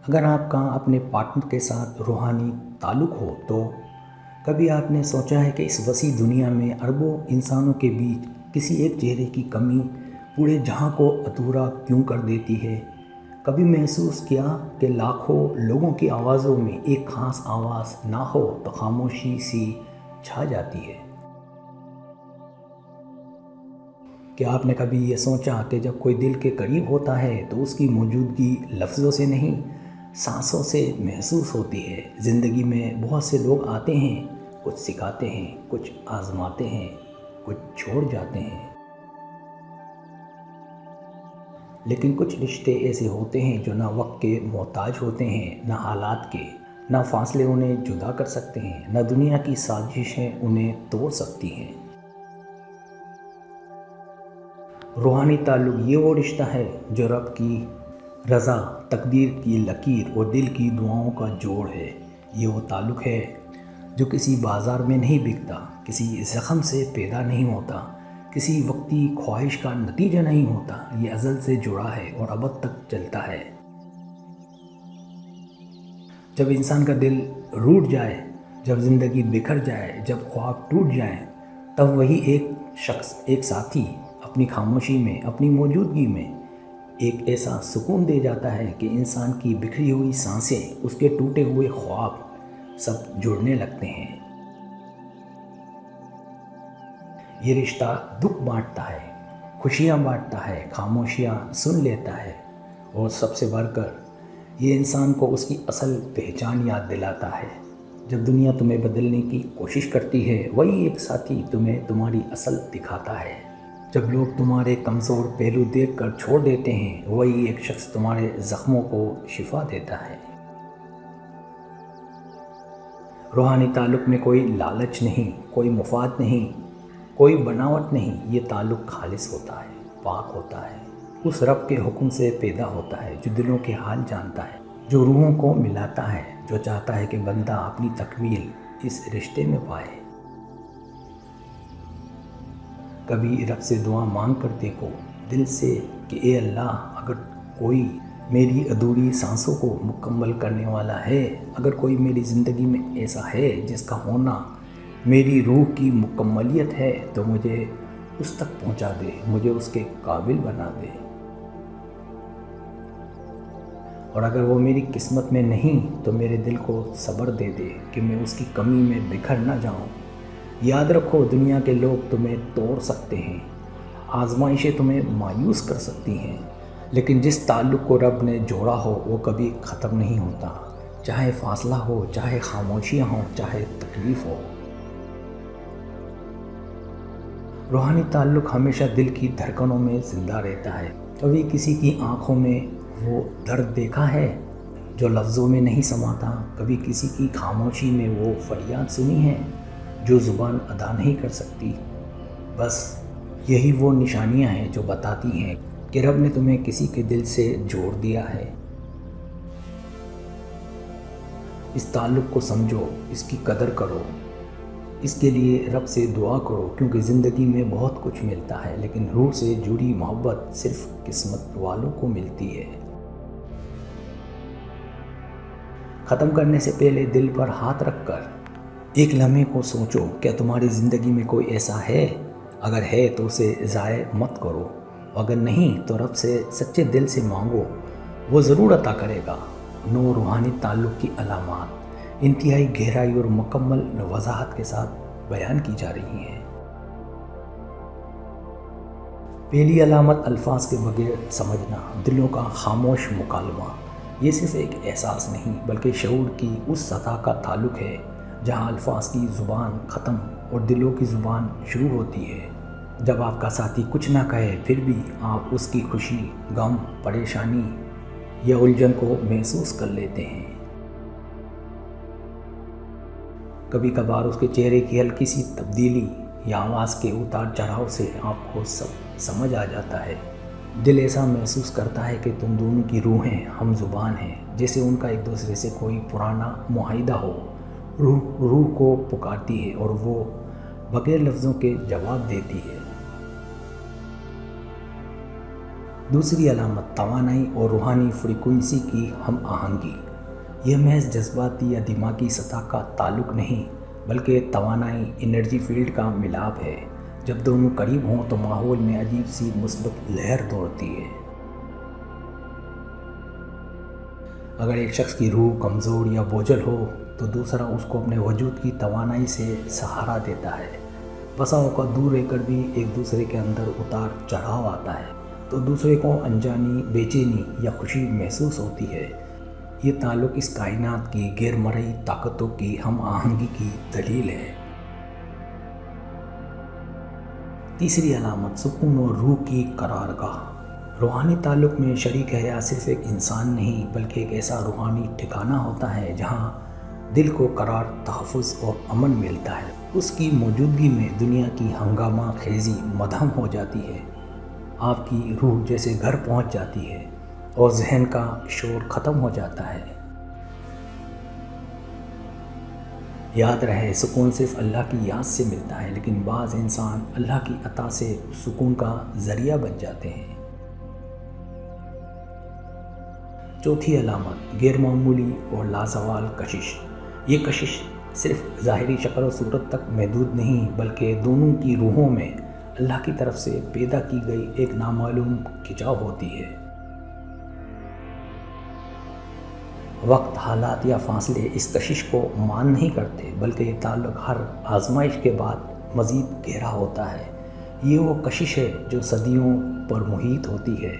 اگر آپ کا اپنے پارٹنر کے ساتھ روحانی تعلق ہو تو کبھی آپ نے سوچا ہے کہ اس وسیع دنیا میں اربوں انسانوں کے بیچ کسی ایک چہرے کی کمی پورے جہاں کو ادھورا کیوں کر دیتی ہے؟ کبھی محسوس کیا کہ لاکھوں لوگوں کی آوازوں میں ایک خاص آواز نہ ہو تو خاموشی سی چھا جاتی ہے؟ کیا آپ نے کبھی یہ سوچا کہ جب کوئی دل کے قریب ہوتا ہے تو اس کی موجودگی لفظوں سے نہیں، سانسوں سے محسوس ہوتی ہے؟ زندگی میں بہت سے لوگ آتے ہیں، کچھ سکھاتے ہیں، کچھ آزماتے ہیں، کچھ چھوڑ جاتے ہیں، لیکن کچھ رشتے ایسے ہوتے ہیں جو نہ وقت کے محتاج ہوتے ہیں، نہ حالات کے، نہ فاصلے انہیں جدا کر سکتے ہیں، نہ دنیا کی سازشیں انہیں توڑ سکتی ہیں۔ روحانی تعلق یہ وہ رشتہ ہے جو رب کی رضا، تقدیر کی لکیر اور دل کی دعاؤں کا جوڑ ہے۔ یہ وہ تعلق ہے جو کسی بازار میں نہیں بکتا، کسی زخم سے پیدا نہیں ہوتا، کسی وقتی خواہش کا نتیجہ نہیں ہوتا۔ یہ ازل سے جڑا ہے اور ابد تک چلتا ہے۔ جب انسان کا دل روٹھ جائے، جب زندگی بکھر جائے، جب خواب ٹوٹ جائیں، تب وہی ایک شخص، ایک ساتھی اپنی خاموشی میں، اپنی موجودگی میں ایک ایسا سکون دے جاتا ہے کہ انسان کی بکھری ہوئی سانسیں، اس کے ٹوٹے ہوئے خواب سب جڑنے لگتے ہیں۔ یہ رشتہ دکھ بانٹتا ہے، خوشیاں بانٹتا ہے، خاموشیاں سن لیتا ہے، اور سب سے بڑھ کر یہ انسان کو اس کی اصل پہچان یاد دلاتا ہے۔ جب دنیا تمہیں بدلنے کی کوشش کرتی ہے، وہی ایک ساتھی تمہیں تمہاری اصل دکھاتا ہے۔ جب لوگ تمہارے کمزور پہلو دیکھ کر چھوڑ دیتے ہیں، وہی ایک شخص تمہارے زخموں کو شفا دیتا ہے۔ روحانی تعلق میں کوئی لالچ نہیں، کوئی مفاد نہیں، کوئی بناوٹ نہیں۔ یہ تعلق خالص ہوتا ہے، پاک ہوتا ہے، اس رب کے حکم سے پیدا ہوتا ہے جو دلوں کے حال جانتا ہے، جو روحوں کو ملاتا ہے، جو چاہتا ہے کہ بندہ اپنی تکمیل اس رشتے میں پائے۔ کبھی رب سے دعا مانگ کر دیکھو دل سے کہ اے اللہ، اگر کوئی میری ادھوری سانسوں کو مکمل کرنے والا ہے، اگر کوئی میری زندگی میں ایسا ہے جس کا ہونا میری روح کی مکملیت ہے، تو مجھے اس تک پہنچا دے، مجھے اس کے قابل بنا دے۔ اور اگر وہ میری قسمت میں نہیں تو میرے دل کو صبر دے دے کہ میں اس کی کمی میں بکھر نہ جاؤں۔ یاد رکھو، دنیا کے لوگ تمہیں توڑ سکتے ہیں، آزمائشیں تمہیں مایوس کر سکتی ہیں، لیکن جس تعلق کو رب نے جوڑا ہو وہ کبھی ختم نہیں ہوتا، چاہے فاصلہ ہو، چاہے خاموشیاں ہوں، چاہے تکلیف ہو۔ روحانی تعلق ہمیشہ دل کی دھڑکنوں میں زندہ رہتا ہے۔ کبھی کسی کی آنکھوں میں وہ درد دیکھا ہے جو لفظوں میں نہیں سماتا؟ کبھی کسی کی خاموشی میں وہ فریاد سنی ہے جو زبان ادا نہیں کر سکتی؟ بس یہی وہ نشانیاں ہیں جو بتاتی ہیں کہ رب نے تمہیں کسی کے دل سے جوڑ دیا ہے۔ اس تعلق کو سمجھو، اس کی قدر کرو، اس کے لیے رب سے دعا کرو، کیونکہ زندگی میں بہت کچھ ملتا ہے لیکن روح سے جڑی محبت صرف قسمت والوں کو ملتی ہے۔ ختم کرنے سے پہلے دل پر ہاتھ رکھ کر ایک لمحے کو سوچو، کیا تمہاری زندگی میں کوئی ایسا ہے؟ اگر ہے تو اسے ضائع مت کرو، اگر نہیں تو رب سے سچے دل سے مانگو، وہ ضرور عطا کرے گا۔ 9 روحانی تعلق کی علامات انتہائی گہرائی اور مکمل وضاحت کے ساتھ بیان کی جا رہی ہیں۔ پہلی علامت، الفاظ کے بغیر سمجھنا، دلوں کا خاموش مکالمہ۔ یہ صرف ایک احساس نہیں بلکہ شعور کی اس سطح کا تعلق ہے جہاں الفاظ کی زبان ختم اور دلوں کی زبان شروع ہوتی ہے۔ جب آپ کا ساتھی کچھ نہ کہے پھر بھی آپ اس کی خوشی، غم، پریشانی یا الجھن کو محسوس کر لیتے ہیں۔ کبھی کبھار اس کے چہرے کی ہلکی سی تبدیلی یا آواز کے اتار چڑھاؤ سے آپ کو سب سمجھ آ جاتا ہے۔ دل ایسا محسوس کرتا ہے کہ تم دونوں کی روحیں ہم زبان ہیں، جیسے ان کا ایک دوسرے سے کوئی پرانا معاہدہ ہو۔ روح کو پکارتی ہے اور وہ بغیر لفظوں کے جواب دیتی ہے۔ دوسری علامت توانائی اور روحانی فریکوینسی کی ہم آہنگی۔ یہ محض جذباتی یا دماغی سطح کا تعلق نہیں بلکہ توانائی انرجی فیلڈ کا ملاپ ہے۔ جب دونوں قریب ہوں تو ماحول میں عجیب سی مثبت لہر دوڑتی ہے۔ اگر ایک شخص کی روح کمزور یا بوجھل ہو تو دوسرا اس کو اپنے وجود کی توانائی سے سہارا دیتا ہے۔ بسا اوقات دور رہ کر بھی ایک دوسرے کے اندر اتار چڑھاؤ آتا ہے تو دوسرے کو انجانی بے چینی یا خوشی محسوس ہوتی ہے۔ یہ تعلق اس کائنات کی غیر مرئی طاقتوں کی ہم آہنگی کی دلیل ہے۔ تیسری علامت سکون اور روح کی قرارگاہ۔ روحانی تعلق میں شریک حیات صرف ایک انسان نہیں بلکہ ایک ایسا روحانی ٹھکانہ ہوتا ہے جہاں دل کو قرار، تحفظ اور امن ملتا ہے۔ اس کی موجودگی میں دنیا کی ہنگامہ خیزی مدھم ہو جاتی ہے۔ آپ کی روح جیسے گھر پہنچ جاتی ہے اور ذہن کا شور ختم ہو جاتا ہے۔ یاد رہے، سکون صرف اللہ کی یاد سے ملتا ہے، لیکن بعض انسان اللہ کی عطا سے سکون کا ذریعہ بن جاتے ہیں۔ چوتھی علامت غیر معمولی اور لازوال کشش۔ یہ کشش صرف ظاہری شکل و صورت تک محدود نہیں بلکہ دونوں کی روحوں میں اللہ کی طرف سے پیدا کی گئی ایک نامعلوم کھنچاؤ ہوتی ہے۔ وقت، حالات یا فاصلے اس کشش کو مان نہیں کرتے بلکہ یہ تعلق ہر آزمائش کے بعد مزید گہرا ہوتا ہے۔ یہ وہ کشش ہے جو صدیوں پر محیط ہوتی ہے،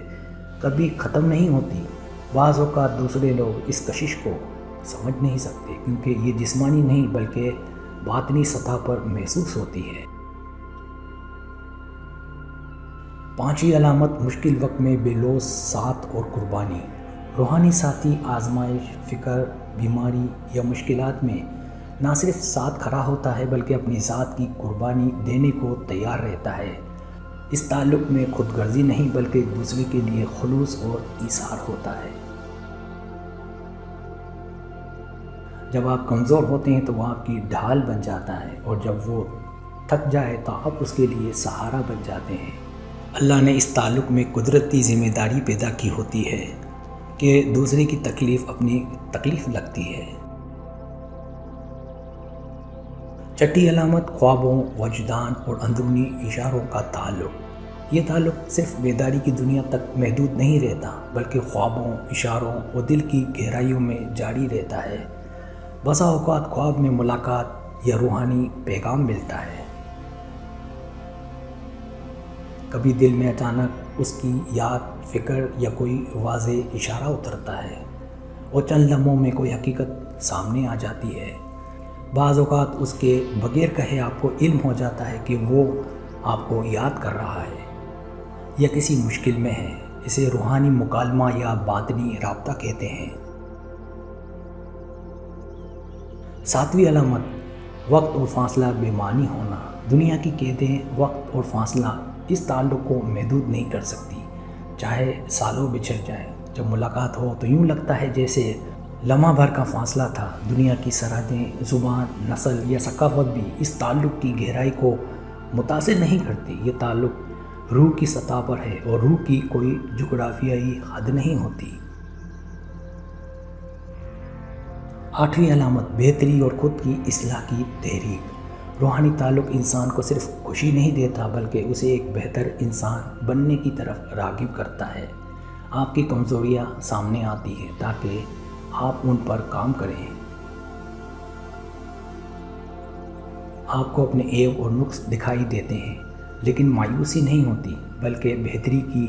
کبھی ختم نہیں ہوتی۔ بعض اوقات دوسرے لوگ اس کشش کو سمجھ نہیں سکتے کیونکہ یہ جسمانی نہیں بلکہ باطنی سطح پر محسوس ہوتی ہے۔ پانچویں علامت مشکل وقت میں بے لوث ساتھ اور قربانی۔ روحانی ساتھی آزمائش، فکر، بیماری یا مشکلات میں نہ صرف ساتھ کھڑا ہوتا ہے بلکہ اپنی ذات کی قربانی دینے کو تیار رہتا ہے۔ اس تعلق میں خود غرضی نہیں بلکہ ایک دوسرے کے لیے خلوص اور ایثار ہوتا ہے۔ جب آپ کمزور ہوتے ہیں تو وہ آپ کی ڈھال بن جاتا ہے اور جب وہ تھک جائے تو آپ اس کے لیے سہارا بن جاتے ہیں۔ اللہ نے اس تعلق میں قدرتی ذمہ داری پیدا کی ہوتی ہے کہ دوسرے کی تکلیف اپنی تکلیف لگتی ہے۔ چھٹی علامت خوابوں، وجدان اور اندرونی اشاروں کا تعلق۔ یہ تعلق صرف بیداری کی دنیا تک محدود نہیں رہتا بلکہ خوابوں، اشاروں اور دل کی گہرائیوں میں جاری رہتا ہے۔ بسا اوقات خواب میں ملاقات یا روحانی پیغام ملتا ہے۔ کبھی دل میں اچانک اس کی یاد، فکر یا کوئی واضح اشارہ اترتا ہے اور چند لمحوں میں کوئی حقیقت سامنے آ جاتی ہے۔ بعض اوقات اس کے بغیر کہے آپ کو علم ہو جاتا ہے کہ وہ آپ کو یاد کر رہا ہے یا کسی مشکل میں ہے۔ اسے روحانی مکالمہ یا باطنی رابطہ کہتے ہیں۔ ساتویں علامت وقت اور فاصلہ بے معنی ہونا۔ دنیا کی قیدیں وقت اور فاصلہ اس تعلق کو محدود نہیں کر سکتی، چاہے سالوں بچھڑ جائیں۔ جب ملاقات ہو تو یوں لگتا ہے جیسے لمحہ بھر کا فاصلہ تھا۔ دنیا کی سرحدیں، زبان، نسل یا ثقافت بھی اس تعلق کی گہرائی کو متاثر نہیں کرتی۔ یہ تعلق روح کی سطح پر ہے اور روح کی کوئی جغرافیائی حد نہیں ہوتی۔ آٹھویں علامت بہتری اور خود کی اصلاح کی تحریک۔ روحانی تعلق انسان کو صرف خوشی نہیں دیتا بلکہ اسے ایک بہتر انسان بننے کی طرف راغب کرتا ہے۔ آپ کی کمزوریاں سامنے آتی ہیں تاکہ آپ ان پر کام کریں۔ آپ کو اپنے عیب اور نقص دکھائی دیتے ہیں لیکن مایوسی نہیں ہوتی بلکہ بہتری کی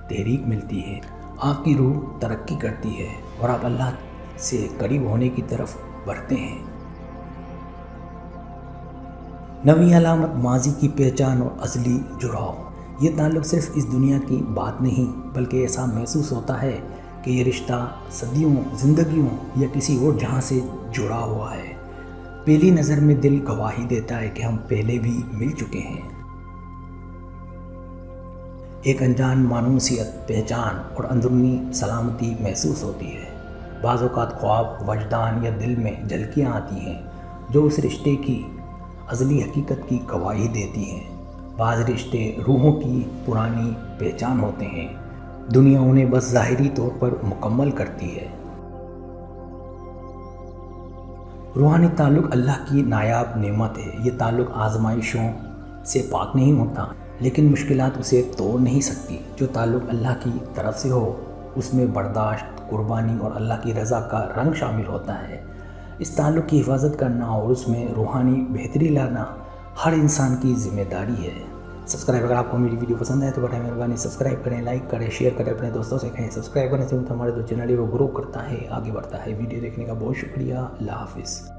تحریک ملتی ہے۔ آپ کی روح ترقی کرتی ہے اور آپ اللہ سے قریب ہونے کی طرف بڑھتے ہیں۔ نویں علامت ماضی کی پہچان اور ازلی جڑاؤ۔ یہ تعلق صرف اس دنیا کی بات نہیں بلکہ ایسا محسوس ہوتا ہے کہ یہ رشتہ صدیوں، زندگیوں یا کسی اور جہاں سے جڑا ہوا ہے۔ پہلی نظر میں دل گواہی دیتا ہے کہ ہم پہلے بھی مل چکے ہیں۔ ایک انجان مانوسیت، پہچان اور اندرونی سلامتی محسوس ہوتی ہے۔ بعض اوقات خواب، وجدان یا دل میں جھلکیاں آتی ہیں جو اس رشتے کی ازلی حقیقت کی گواہی دیتی ہیں۔ بعض رشتے روحوں کی پرانی پہچان ہوتے ہیں دنیا انہیں بس ظاہری طور پر مکمل کرتی ہے۔ روحانی تعلق اللہ کی نایاب نعمت ہے۔ یہ تعلق آزمائشوں سے پاک نہیں ہوتا، لیکن مشکلات اسے توڑ نہیں سکتی۔ جو تعلق اللہ کی طرف سے ہو اس میں برداشت، قربانی اور اللہ کی رضا کا رنگ شامل ہوتا ہے۔ اس تعلق کی حفاظت کرنا اور اس میں روحانی بہتری لانا ہر انسان کی ذمہ داری ہے۔ سبسکرائب، اگر آپ کو میری ویڈیو پسند ہے تو برائے مہربانی سبسکرائب کریں، لائک کریں، شیئر کریں، اپنے دوستوں سے کہیں۔ سبسکرائب کرنے سے ہمارے جو چینل ہے وہ گرو کرتا ہے، آگے بڑھتا ہے۔ ویڈیو دیکھنے کا بہت شکریہ۔ اللہ حافظ۔